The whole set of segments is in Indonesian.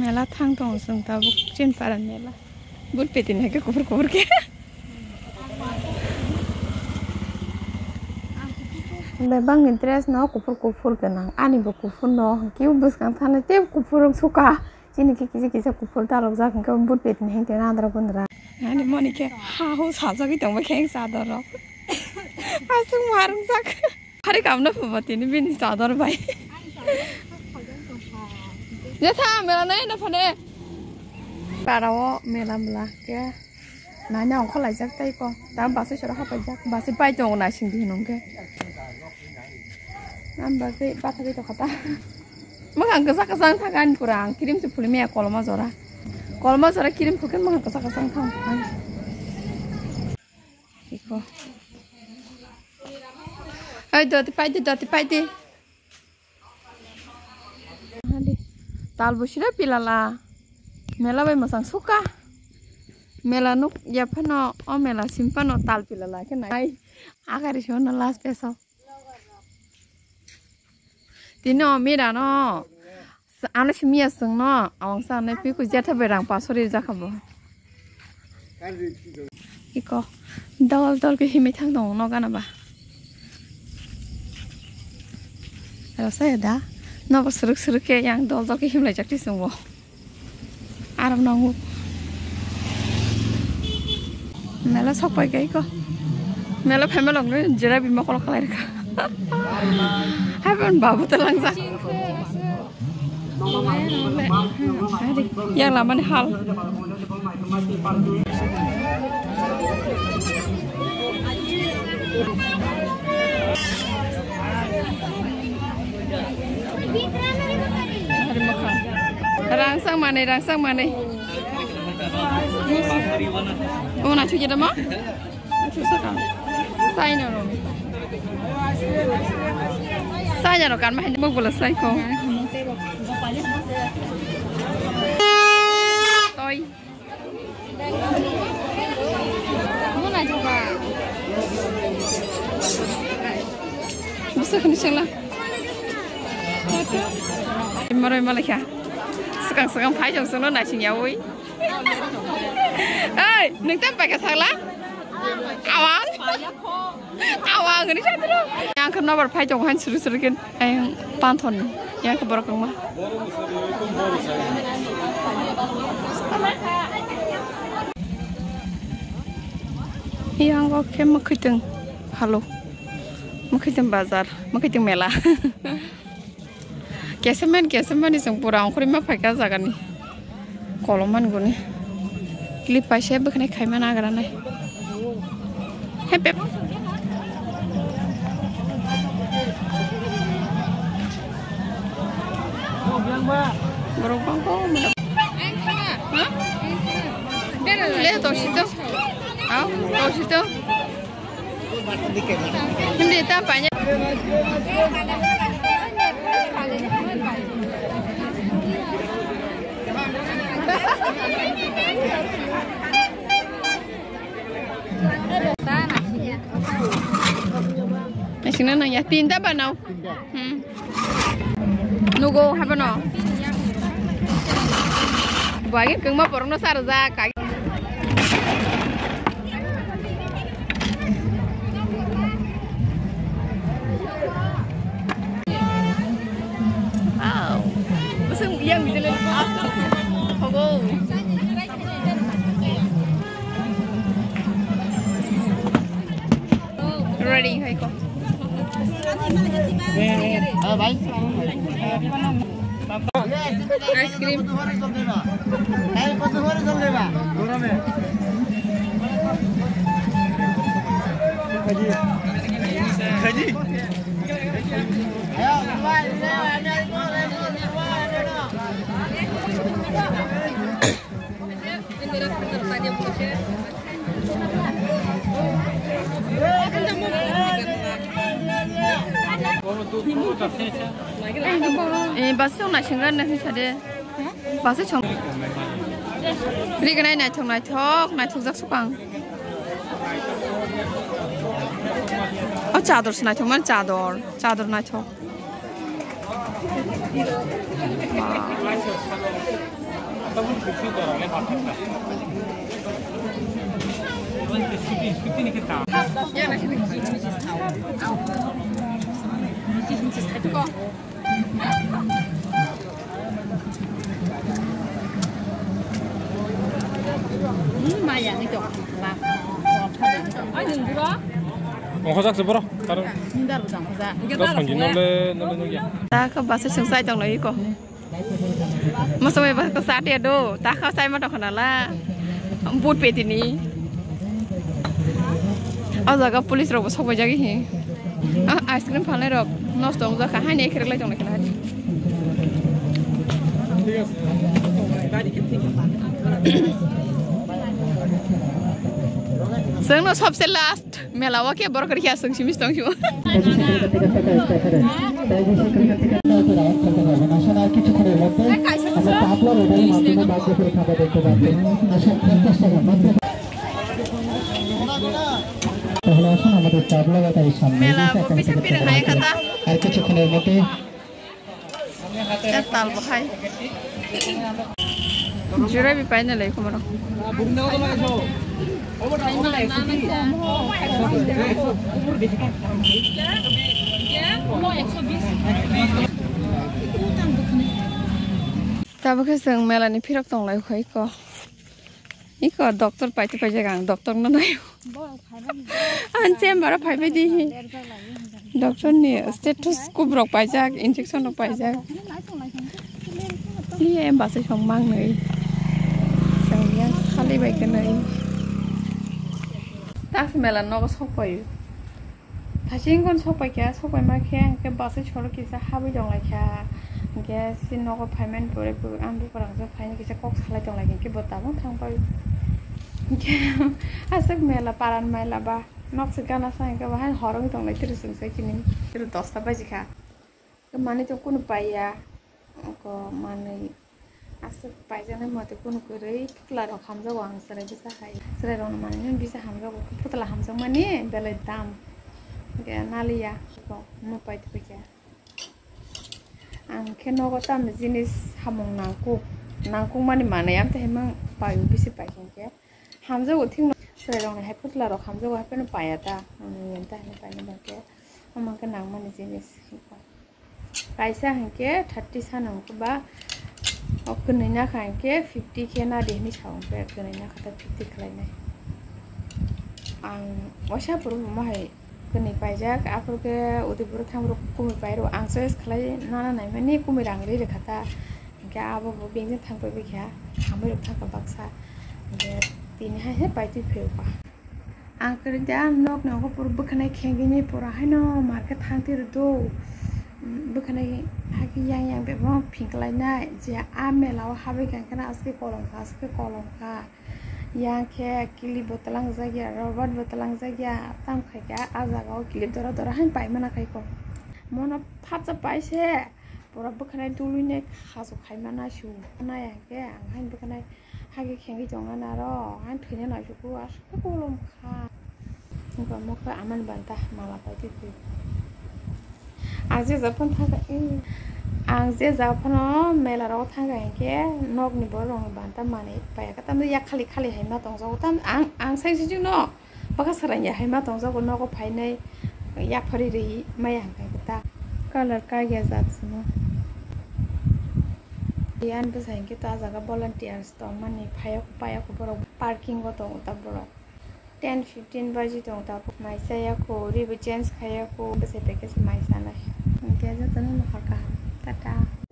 मेला थांग दं जों दा चिनपारा मेला बुट पेदिन के कुफुर के ले बां इंटरेस्ट न कुफुर गोनां आनिबो कुफुर न किउ बुसखां थाने ते कुफुर सुका जिनि किसे कुफुर दालक जागोन के बुट पेदिन हेंते आद्रा बन्द्रा आनि मनि के हाहु साजागै दंबा खें सादर आसुं मारुं जाक हारि गामना फुबातिनि बिनि सादर बाय जेथा मेला नै न फने पाराव मेला मला के नानि अंख लाइजाक ताइको दा बासै सरा हापाइजाक बासै पाइ दं ना सिंदि नंके आमबागै बाथागै तो खता मोखां गोसा थागान पुरां क्रिम से फुलि मेया कलमा जरा क्रिम फुकेन मोखां गोसा थां इको ओइ दति पाइदे हादि ताल बुसिरा पिलाला मेला बाय मोसां सुका मेला नुक याफानो ओ मेला सिम्पानो ताल पिलाला के नाय आगारि सोनो लास्ट पेसाव दिनो मेरा न आने सिमिया सं न आवं साने पिकु जेथा बेरां पासरि जाखाबो इको दल के हिमै थां दं न गानाबा रसाय दा न बसरुक के yang दल के हिमलाय जाकति संगो आराम नांगौ मेला सपाय गइको मेला फेमेलंनो जिरा बिमा कल खालायरका हाबन बाबु तलांजा yang laman hal rangsang mana oh na cuci dama cuci sekarang saya no kan main mau bola saya kok toy mana coba bisa kenceng lah marai malaikat sekarang pai jong sono na sing yawi ơi nâng tép pakai salah awang ini saya terus yang kena berpai jong han seru kan yang panton yang keberokong mah yang oke makiteng halo makiteng bazar makiteng mela kesemen di sempurna aku lima pakai zagan nih koloman gue nih klip pasnya bukannya kayak mana agarane hepep berubah kok lihat tuh situ tuh situ ini apanya Sini nanya tinta apa nau? Nugo apa nau? Bagi kengma porong nasi arza kaki. Wow, musim yang bisa lepas. Hogo. Ready, hai kok. Ice cream. Basi orang cenggan nih tadi, basi ceng. Beri kenai naik jak sukang. Oh cador naik mana cador naik. Maya cái chỗ là anh đừng có 화장 써보라. 다른. 힘들어 장사. 너 손지 놀래 놀래. Ta không bảo sẽ sai trong đấy cô. Mà sao vậy có sát tiền đâu? Ta không sai mà đâu khả năng là bút bể thì ní. Ở giờ có police rồi sao bây giờ cái gì? Ice cream phá lại rồi. Nó sống ra cả hai này kia lại trong này cái này. Sang nó सबसे last मेलावा के बरोकर क्या संग सिमिस तंग छु मेला वो पीछे पीर खाए खाता ताल बखाई जुरा भी पाइन ले को मरो Tapi keseng melani pirok tong lai khoi ko. Iko doktor pai tu pai jagang doktor na nai. An sem bara pai pe di. Doktor ni stethoscope rok pai jak injection rok pai jak. Ni em ba se chong mang nei. Sang yang khali bai ke nei. Tak melan no ko sok pai. Thasing kon sok pai kya sok pai ma kheng ke ba se choro ki sa habi jong lai kya. Ke sin no ko payment pore pu am bu parang sa phain ki sa kok salai jong lai ke bota mo thang pai. Ke asak mela paran mela ba nok se gana sa ke ba han horong tong lai tir sung sai kini. Tir 10 ta baji kha. Ke mane to kun pai ya. Ko mane asak pai jana mo te kun ko rei kla ro kham ja wang sare bisa hai. Sare ro mane nen bisa ham ja ko putla ham ja mane belai dam. Ke nalia ko no pai te kya. Ang keno ko tam jenis hamong nangku mani mana yam te hemang payu bisi pai ke hamja go thing sare rong hai putla ro hamja go hapen paya ta ani ta ni pai na ke amang ka nang mani jenis paisa hanke 30 sanam ko ba okne na khanke 50 ke na de ni chaung pe okne na khata 50 khlai nai ang washa puru ma hai kini pajak aku ke udipur thangro kumi pairo angses khlai nana nai mani kumi rangri rekhata ke abo bo bengje thangpai be kya hamai rok thaka baksa ke tin ha he paiti pheupa ang kri da nok no ko pur bukhanai khengini pura haino market thangti ro do bukhanai haki yang be bo phingklai na je amelaw habe kan kana aske kolong ka yang ke kilip botalang zagya robot botalang zagya tam khaika azaga kilip dora han pai mana khai ko mona phatsa paise pura bukhanai duluine khaso khai mana shu na yang ke ang han bukhanai hagi khengi jonga na ro han thine na shu ko as ko kolom kha ko mo ka aman banta mala pai ti aje japon thaga ang je japano mela ro thaga ke nok ni bo rong banta mane pai ka tam ya khali hai ma tong jaw tam ang sai si no baka saran ya hai ma tong jaw ko no ko phai nei ya phari ri mai hang ka ta color ka ya jat suno yan ba sai ke ta jaga volunteers to mane phai ko pai ko boro parking ko to ta boro 10-15 baji to ta mai sai ya ko ri bu chance khaya ko se package mai sa na ke ja tan no ka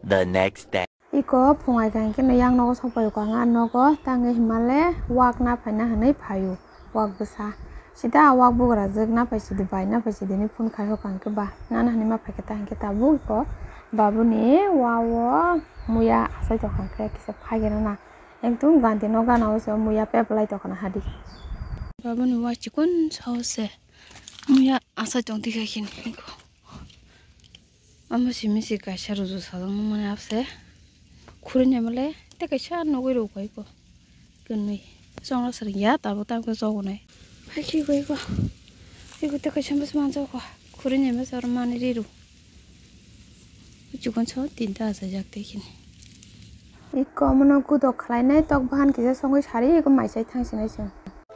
The next day. Iko phungai kan ke yang no so pai ko nga no ko tange himale wak na phaina hanai phayu wak basa sida wak bu gra jek na pai sidi bai na pai sidi ni phun khai ho kan ke ba na na ni ma phai ke ta ke ta bu ko babu ni wawo muya asai to kan ke kisa phai ge na ekdum ganti no gana o so muya pe apply to kana hadi babu ni wa chikun sause muya asai to ti khin ko Amo simi si kaisa ruju sadang mane apse khurine male te kaisa no goi ro koi ko kunui songla sar ya ta bo tam ko so nai phachi goi ko iko te kaisa mas man jo ko khurine me sar mane ri ru chukon so tin ta sa jak te kin Iko mana kudo kelainai tok bahan kisah songoi sari iko mai sai thang sinai sing.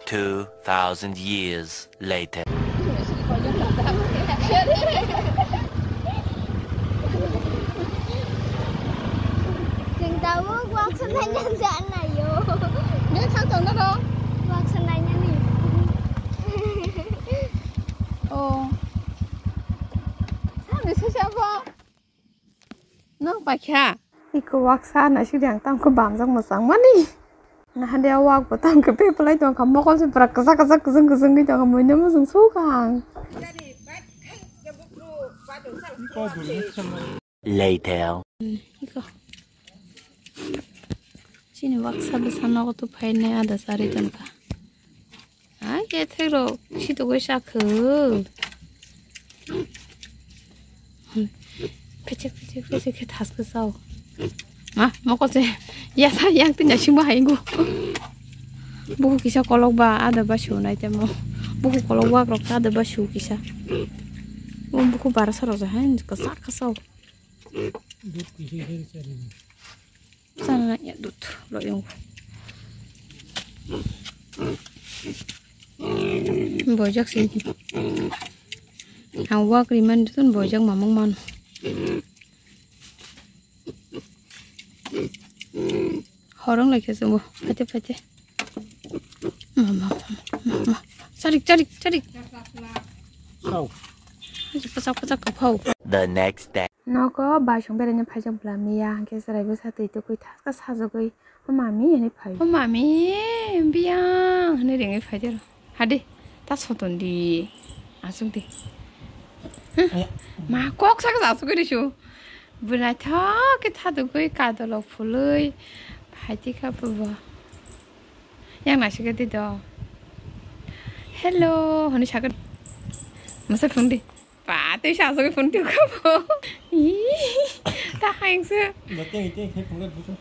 2,000 years later. Đừng tao quạt sân này nhân dạng này vô. Nhớ thang tầng đó đâu? Quạt sân này nhân này. Sao để sao không? Nó phải kha. Iko waksa na shi yang tam ko bam jang ma sang mani. Na dia wak ko tam ke pe plai tong kam mo ko se pra ka ka kuzung ki tong mo ne mo sung su kang. Later. Iko. Sini waksa besar na ko tu phai ne ada sari tan ka. Ai ke thero shi to ko sha khu. Pecek ke tas ke sau. Mau kok sih? Ya sayang tuh nyasih bahaya buku kisah kalau ada basu naik temu buku kalau krok ada basu kisah buku baras rosa hen kesak kesau sana ya dut lo yang bojak sih hawa kriman itu bojak mamang man horong lagi semua pate mama cari Sao? pasak kepau The next day. nó có bài chúng bên phải trong là mía cái sao bây giờ tôi coi thắt cái sao rồi mà mía này phải mà mía biang này đừng phải chứ hadi ta số tuần đi asung đi mà quắc sao cái sao cái đi bữa nay thọ cái thắt được cái cả đồ lộc phủ lưới phải đi khắp bờ yang nasi cái gì đó hello hôm nay sao cái mà sao phun đi bà tôi sao cái phun tiêu khắp ý ta hay xưa Nó tiếng thấy không biết gì.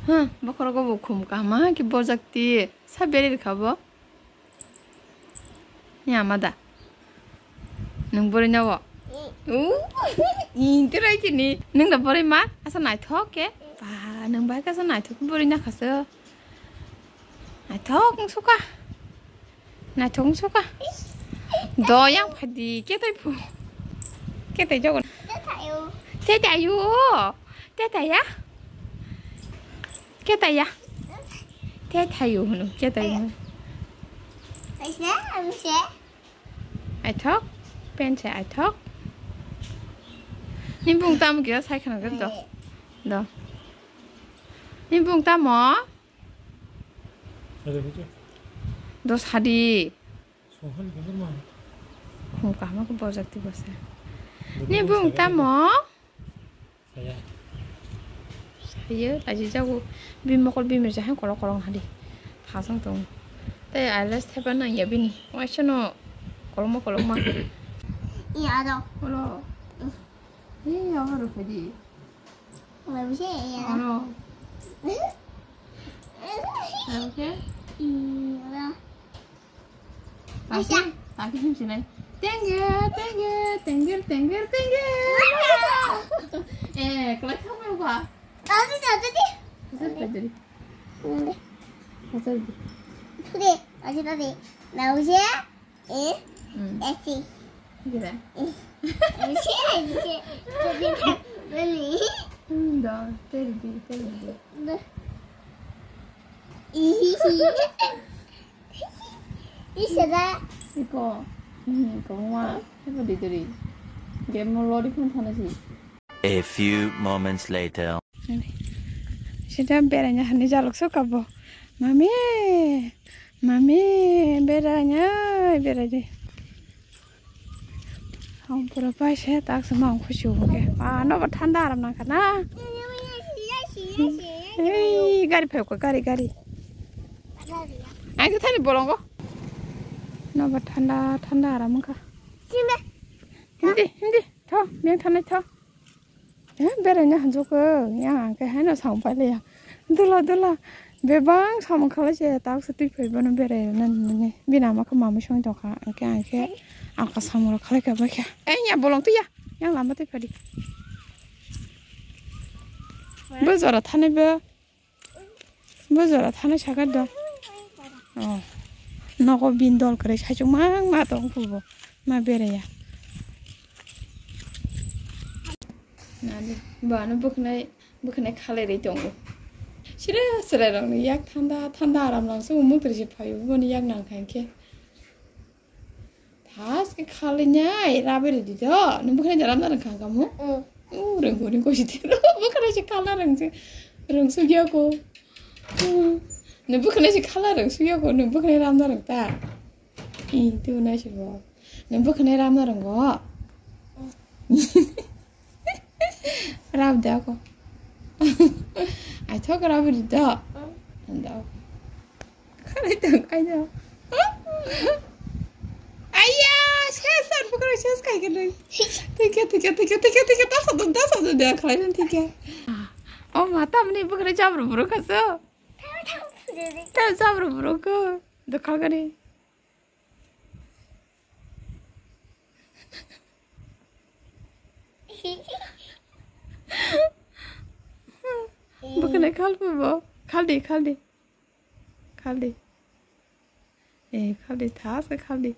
hả bác có có một khủng cả má cái bò giặc tì sao bé đi khắp bò nhà mà đã nung bò nhau bò cái này chứ nè nung đã bò đi má sao này thóc cái bà nung bái cái sao này thóc bò đi nhá khá sơ này thóc cũng suka này thóc cũng suka đó yang phải đi cái tay cho con thế tại vô thế tại á cái tay á thế thầy vô nữa cái tay ai thóc bên sẽ ai thóc nhưng bung tam kia sai khăn cái đó nhưng bung tam mỏ Sao được chứ? đó sao đi Sao hơn cái mà. không cả mà có bao giờ thì bao giờ nhưng bung tam mỏ Saya. Iya, aja jago. Bim mir jahan kolong hadi. Hasang tong. Tapi alas tepan nang ya bini. Wah, no kolong ma. Iya dong. Kalau. Iya, harus hadi. Nggak bisa ya. Kalau. Oke. Iya dong. Taki sim sini. Tengger. Kalau kamu apa? Tadi. Apa jadi? Apa jadi? Tadi. Nggak bisa. Esi. Gila. Bisa. Jadi beli. Dah, terdi. Bisa dah. Iko, kamu apa diri? Game mau lori pun sana sih. A few moments later. Sudah beranya hani jaluk suka boh. Mami, beranya. Kamu pura pasnya tak semang khusyuk ke. No bertanda ram nak na. Hei, gari peko, gari. Aku tadi bolong kok. No bertanda ram ka. Sini. Hindi. Thao, miếng thằng này thao. Beranya hanjuk yang ke hana sang pai le. Dula. Bebang sama kala je tak setu pai bana bere nan ne. Bina ma ka mama shong to ka ke angka samura kala ka ba ka. Ya bolong tu ya. Yang lama tu padi. Bozora thane be. Bozora thane sagar Oh. Noko bindol kare sajuk mang ma tong pubo. Ma bere ya. Nani bana bukhnai khale re tongo. Sira rang ni yak thanda aram lang so mutri je phayo boni yak nang khan ke. Thas ke khale nyai rabere di do. Nu bukhnai jaram na khang kamu. Reng ko siti ro bukhnai je khala rang su gya ko. Nu bukhnai je khala rang su gya ko nu bukhnai ram na rang ta. I tu na shi bo. Nu bukhnai ram na rang go. Rab da ko. I talk about it da. And da. Kare tang ai da. Ayya, shesan bukra shes kai ke nahi. ठीक है da sa da khai nan ठीक है. Oh mata mne bukra jabru bro kaso. Ta jabru bro ko. Da kha gare. Bukna khal pubo. Khal de. Khal de. Khal de thas khal de.